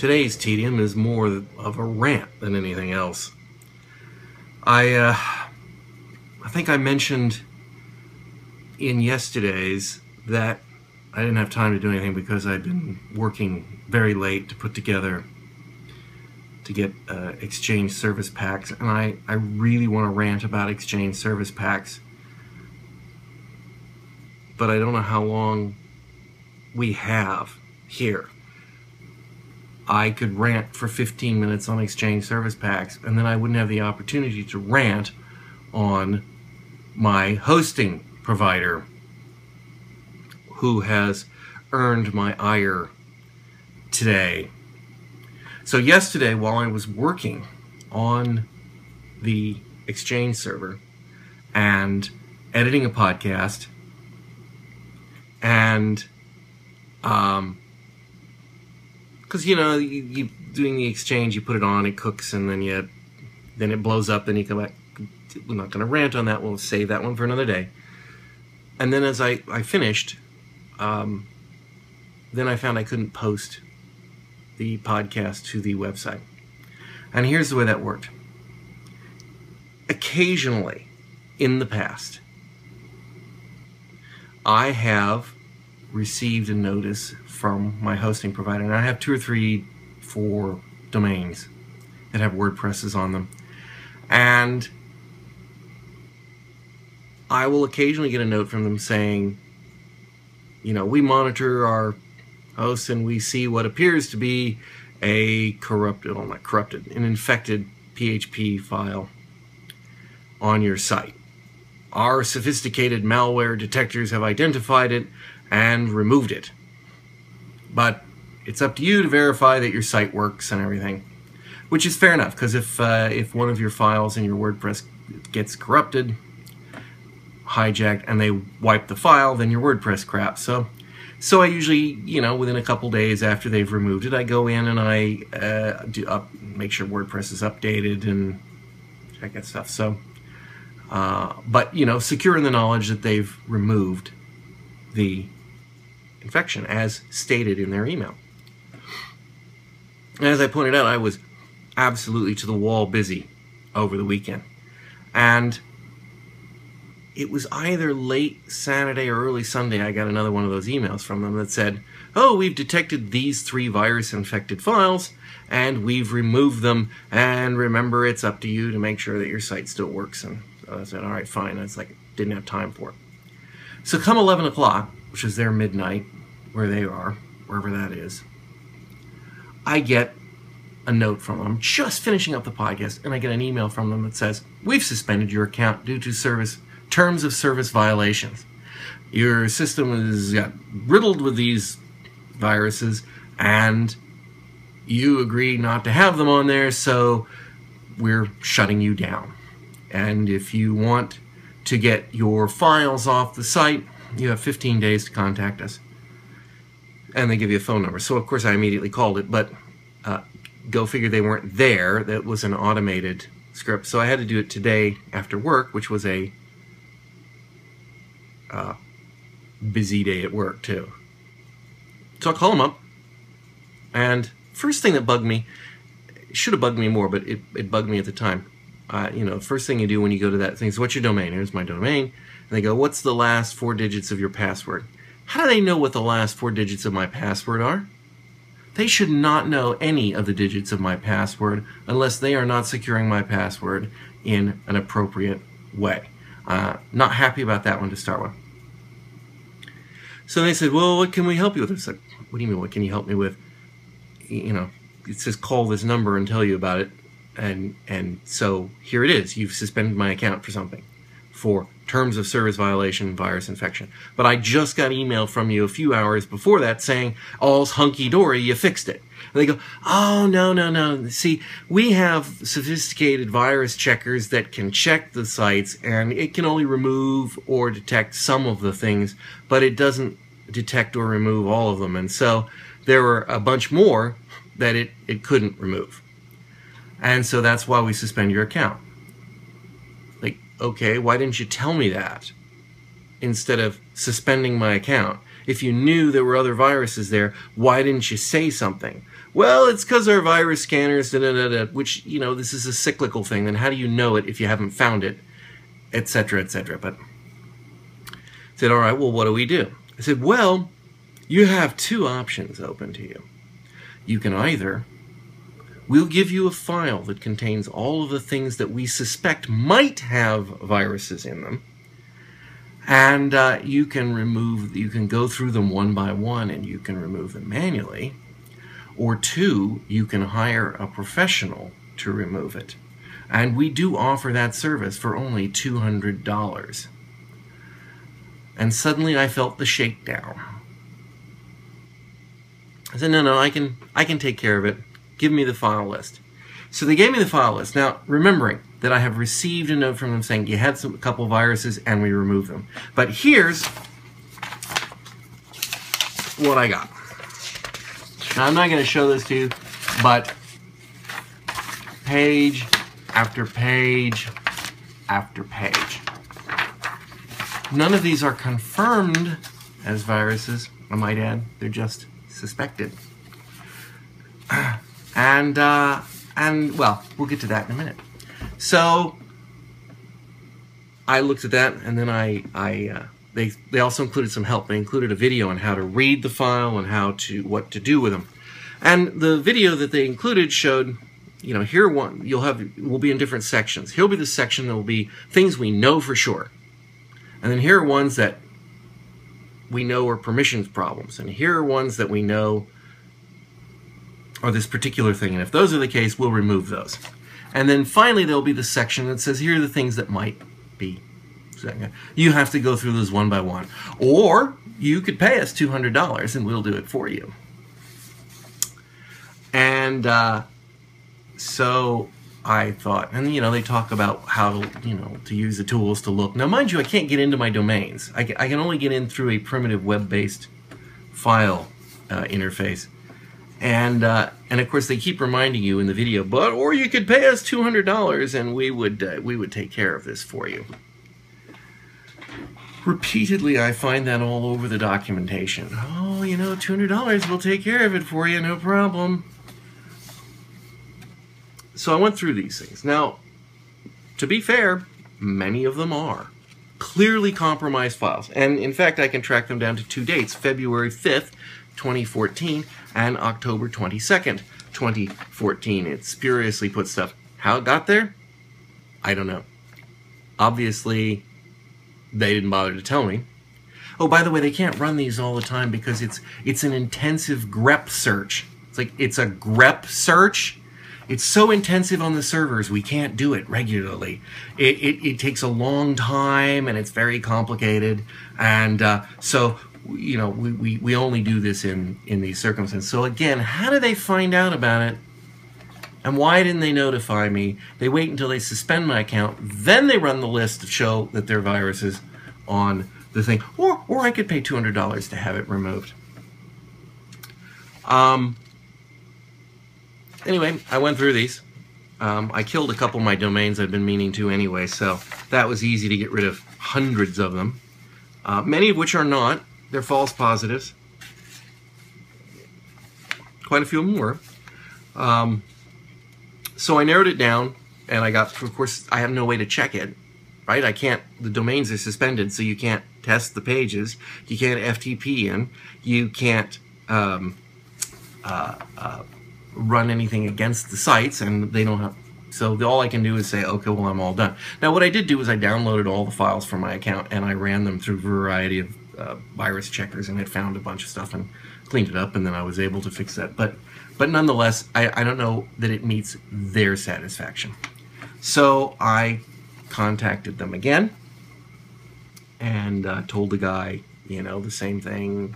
Today's Tedium is more of a rant than anything else. I think I mentioned in yesterday's that I didn't have time to do anything because I'd been working very late to put together to get exchange service packs, and I really want to rant about exchange service packs, but I don't know how long we have here. I could rant for 15 minutes on exchange service packs, and then I wouldn't have the opportunity to rant on my hosting provider, who has earned my ire today. So yesterday, while I was working on the Exchange server and editing a podcast, and because you doing the Exchange, you put it on, it cooks, and then it blows up, then you come back. We're not going to rant on that. We'll save that one for another day. And then as I finished, then I found I couldn't post the podcast to the website. And here's the way that worked. Occasionally, in the past, I have received a notice from my hosting provider, and I have 2 or 3, 4 domains that have WordPresses on them, and I will occasionally get a note from them saying, we monitor our hosts and we see what appears to be a an infected PHP file on your site. Our sophisticated malware detectors have identified it and removed it. But it's up to you to verify that your site works and everything, which is fair enough, because if one of your files in your WordPress gets corrupted, hijacked, and they wipe the file, then your WordPress crap. So I usually, within a couple days after they've removed it, I go in and I make sure WordPress is updated and check that stuff. So, but secure in the knowledge that they've removed the infection as stated in their email. And as I pointed out, I was absolutely to the wall busy over the weekend, and it was either late Saturday or early Sunday I got another one of those emails from them that said, oh, we've detected these 3 virus-infected files, and we've removed them, and remember, it's up to you to make sure that your site still works. And so I said, all right, fine. It's like, didn't have time for it. So come 11 o'clock, which is their midnight, where they are, wherever that is, I get a note from them, just finishing up the podcast, and I get an email from them that says, we've suspended your account due to terms of service violations. Your system is riddled with these viruses, and you agree not to have them on there, so we're shutting you down. And if you want to get your files off the site, you have 15 days to contact us. And they give you a phone number. So, of course, I immediately called it, but go figure they weren't there. That was an automated script. So I had to do it today after work, which was a busy day at work too. So I call them up, and first thing that bugged me, should have bugged me more, but it bugged me at the time. First thing you do when you go to that thing is, what's your domain? Here's my domain. And they go, what's the last 4 digits of your password? How do they know what the last 4 digits of my password are? They should not know any of the digits of my password unless they are not securing my password in an appropriate way. Not happy about that one to start with. So they said, well, what can we help you with? I said, what do you mean, what can you help me with? It says call this number and tell you about it. And so here it is. You've suspended my account for something, for terms of service violation, virus infection. But I just got email from you a few hours before that saying, all's hunky-dory, you fixed it. And they go, oh, no. See, we have sophisticated virus checkers that can check the sites, and it can only remove or detect some of the things, but it doesn't detect or remove all of them. And so there were a bunch more that it couldn't remove. And so that's why we suspend your account. Like, okay, why didn't you tell me that instead of suspending my account? If you knew there were other viruses there, why didn't you say something? Well, it's because our virus scanners, which, you know, this is a cyclical thing. Then how do you know it if you haven't found it, etc., etc.? But I said, all right, well, what do we do? I said, well, you have two options open to you. You can either, we'll give you a file that contains all of the things that we suspect might have viruses in them, and you can go through them one by one and you can remove them manually. Or two, you can hire a professional to remove it. And we do offer that service for only $200. And suddenly I felt the shakedown. I said, no, I can take care of it. Give me the file list. So they gave me the file list. Now, remembering that I have received a note from them saying you had a couple viruses and we removed them. But here's what I got. Now, I'm not going to show this to you, but page after page after page. None of these are confirmed as viruses, I might add. They're just suspected. And well, we'll get to that in a minute. So I looked at that, and then they also included some help. They included a video on how to read the file and what to do with them. And the video that they included showed, you know, here we'll be in different sections. Here'll be the section that will be things we know for sure. And then here are ones that we know are permissions problems. And here are ones that we know are this particular thing. And if those are the case, we'll remove those. And then finally, there'll be the section that says, here are the things that might be. You have to go through those one by one. Or you could pay us $200 and we'll do it for you. And so I thought, and you know, they talk about how to, you know, to use the tools to look. Now, mind you, I can't get into my domains. I can only get in through a primitive web-based file interface. And of course, they keep reminding you in the video, or you could pay us $200 and we would take care of this for you. Repeatedly, I find that all over the documentation. Oh, you know, $200, we'll take care of it for you, no problem. So I went through these things. Now, to be fair, many of them are clearly compromised files. And in fact, I can track them down to two dates, February 5th, 2014 and October 22nd, 2014. It spuriously put stuff. How it got there? I don't know. Obviously, they didn't bother to tell me. Oh, by the way, they can't run these all the time because it's an intensive grep search. It's a grep search. It's so intensive on the servers, we can't do it regularly. It takes a long time and it's very complicated. And so, you know, we only do this in these circumstances. So again, how do they find out about it? And why didn't they notify me? They wait until they suspend my account, then they run the list to show that there are viruses on the thing. Or I could pay $200 to have it removed. Anyway, I went through these. I killed a couple of my domains I'd been meaning to anyway, so that was easy to get rid of hundreds of them. Many of which are not. They're false positives. Quite a few of them were. So I narrowed it down, and I got, of course, I have no way to check it, right? I can't, the domains are suspended, so you can't test the pages. You can't FTP in. You can't run anything against the sites, and they don't have, so all I can do is say, okay, well, I'm all done. Now, what I did do is I downloaded all the files from my account, and I ran them through a variety of virus checkers, and it found a bunch of stuff and cleaned it up, and then I was able to fix that. But nonetheless, I don't know that it meets their satisfaction. So I contacted them again and told the guy, you know, the same thing.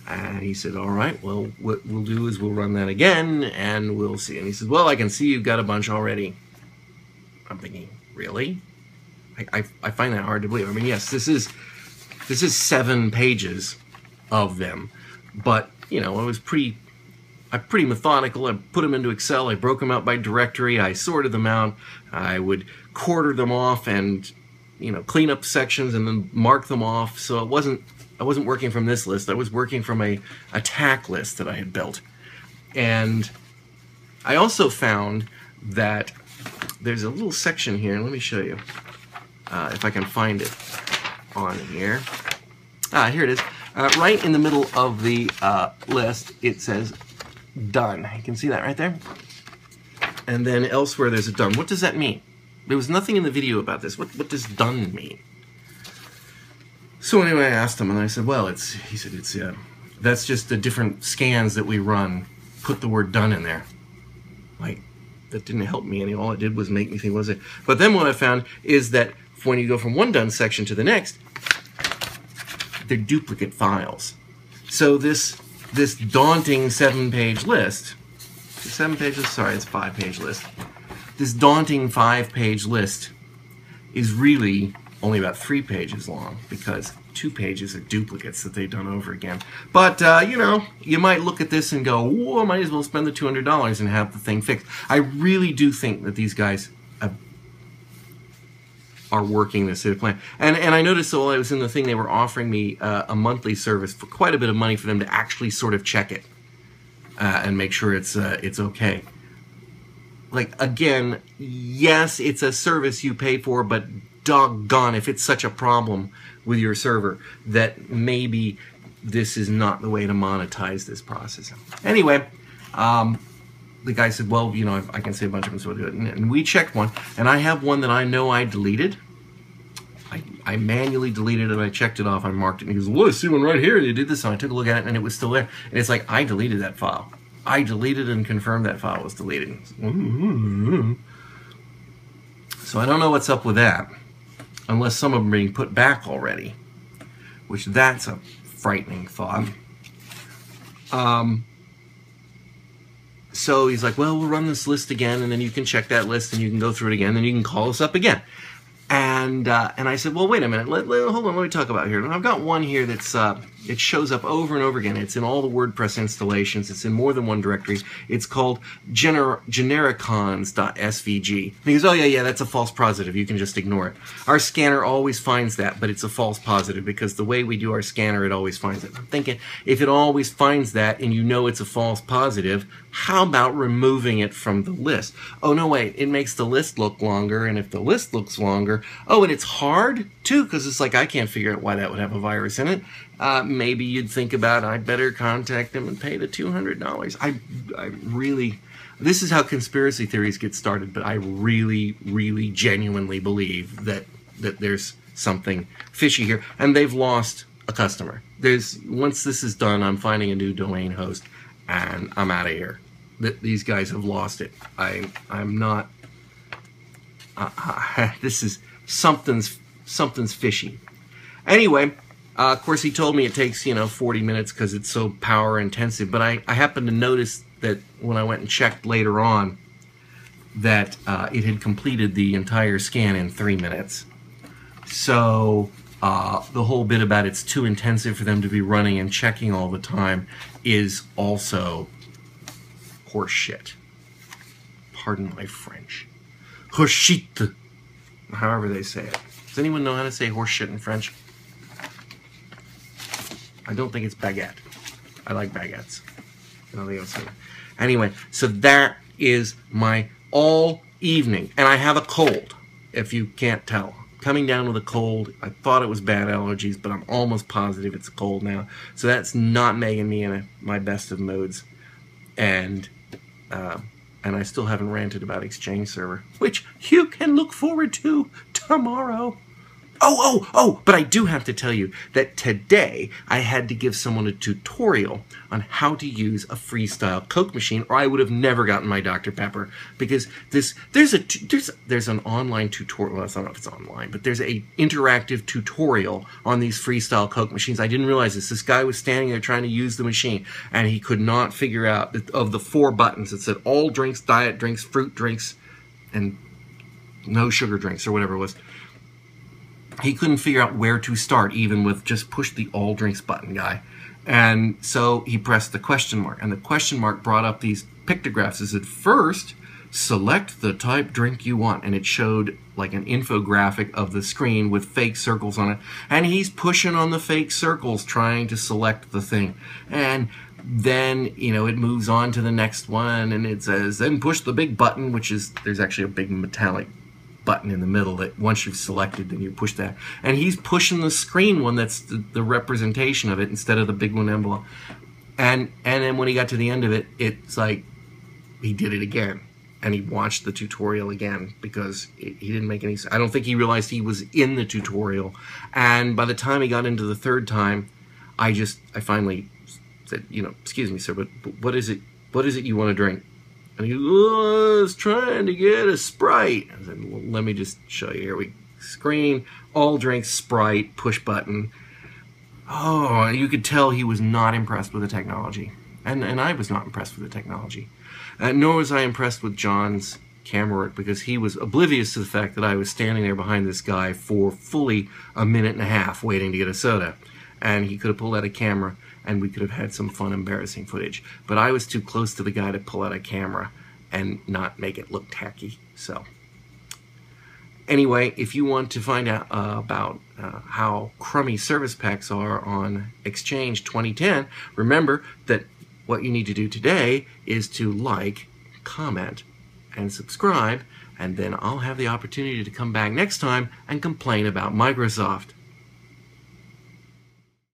And he said, all right, well, what we'll do is we'll run that again and we'll see. And he said, well, I can see you've got a bunch already. I'm thinking, really? I find that hard to believe. I mean, yes, this is 7 pages of them. But, you know, I'm pretty methodical. I put them into Excel. I broke them out by directory. I sorted them out. I would quarter them off and, you know, clean up sections and then mark them off. So I wasn't working from this list. I was working from a attack list that I had built. And I also found that there's a little section here, and let me show you if I can find it on here. Here it is. Right in the middle of the list, it says done. You can see that right there. And then elsewhere there's a done. What does that mean? There was nothing in the video about this. What does done mean? So anyway, I asked him, and I said, well, he said, that's just the different scans that we run. Put the word done in there. Like, that didn't help me any. All it did was make me think, what was it? But then what I found is that when you go from one done section to the next, they're duplicate files. So this daunting 7-page list, 7 pages, sorry, it's 5-page list. This daunting 5-page list is really only about 3 pages long, because 2 pages are duplicates that they've done over again. But, you know, you might look at this and go, whoa, I might as well spend the $200 and have the thing fixed. I really do think that these guys are working this plan. And I noticed while I was in the thing, they were offering me a monthly service for quite a bit of money for them to actually sort of check it and make sure it's okay. Like, again, yes, it's a service you pay for, but doggone if it's such a problem with your server that maybe this is not the way to monetize this process. Anyway, the guy said, well, you know, I can save a bunch of them, so we'll do it. And we checked one, and I have one that I know I deleted. I manually deleted it, I checked it off, I marked it, and he goes, well, I see one right here, they did this, and I took a look at it, and it was still there. And it's like, I deleted that file. I deleted and confirmed that file was deleted. So I don't know what's up with that, unless some of them are being put back already, which that's a frightening thought. So he's like, well, we'll run this list again, and then you can check that list, and you can go through it again, and you can call us up again. And I said, well, wait a minute, hold on, let me talk about here. And I've got one here that's, it shows up over and over again. It's in all the WordPress installations. It's in more than one directory. It's called genericons.svg. And he goes, oh, yeah, that's a false positive. You can just ignore it. Our scanner always finds that, but it's a false positive because the way we do our scanner, it always finds it. I'm thinking, if it always finds that and you know it's a false positive, how about removing it from the list? Oh, no, wait, it makes the list look longer, and if the list looks longer, oh, and it's hard, too, because it's like, I can't figure out why that would have a virus in it. Maybe you'd think about, I'd better contact them and pay the $200. I really, this is how conspiracy theories get started, but I really, really genuinely believe that there's something fishy here, and they've lost a customer. Once this is done, I'm finding a new domain host, and I'm out of here. These guys have lost it. I'm not, this is, something's fishy. Anyway, of course, he told me it takes, 40 minutes because it's so power intensive. But I happened to notice that when I went and checked later on that it had completed the entire scan in 3 minutes. So the whole bit about it's too intensive for them to be running and checking all the time is also horseshit. Pardon my French. Horseshit. However they say it. Does anyone know how to say horseshit in French? I don't think it's baguette. I like baguettes. I don't think I'll say that. Anyway, so that is my all evening. And I have a cold, if you can't tell. Coming down with a cold. I thought it was bad allergies, but I'm almost positive it's a cold now. So that's not making me in my best of moods. And I still haven't ranted about Exchange Server, which you can look forward to tomorrow. Oh, but I do have to tell you that today I had to give someone a tutorial on how to use a Freestyle Coke machine, or I would have never gotten my Dr. Pepper, because there's an online tutorial. Well, I don't know if it's online, but there's a interactive tutorial on these Freestyle Coke machines. I didn't realize this. This guy was standing there trying to use the machine, and he could not figure out, of the 4 buttons, it said all drinks, diet drinks, fruit drinks, and no sugar drinks, or whatever it was. He couldn't figure out where to start, even with just push the all drinks button guy. And so he pressed the question mark, and the question mark brought up these pictographs. It said, first, select the type drink you want. And it showed like an infographic of the screen with fake circles on it. And he's pushing on the fake circles trying to select the thing. And then, you know, it moves on to the next one, and it says, then push the big button, which is, there's actually a big metallic button in the middle that once you've selected, then you push that. And he's pushing the screen one that's the representation of it instead of the big one envelope. And then when he got to the end of it, it's like he did it again. And he watched the tutorial again because he didn't make any sense. I don't think he realized he was in the tutorial. And by the time he got into the third time, I finally said, you know, excuse me, sir, but what is it you want to drink? And he goes, oh, I was trying to get a Sprite. I said, well, let me just show you. Here we screen, all drinks, Sprite, push button. Oh, you could tell he was not impressed with the technology. And I was not impressed with the technology. Nor was I impressed with John's camera work, because he was oblivious to the fact that I was standing there behind this guy for fully a minute and a half waiting to get a soda. And he could have pulled out a camera and we could have had some fun, embarrassing footage. But I was too close to the guy to pull out a camera and not make it look tacky. So anyway, if you want to find out about how crummy service packs are on Exchange 2010, remember that what you need to do today is to like, comment, and subscribe, and then I'll have the opportunity to come back next time and complain about Microsoft.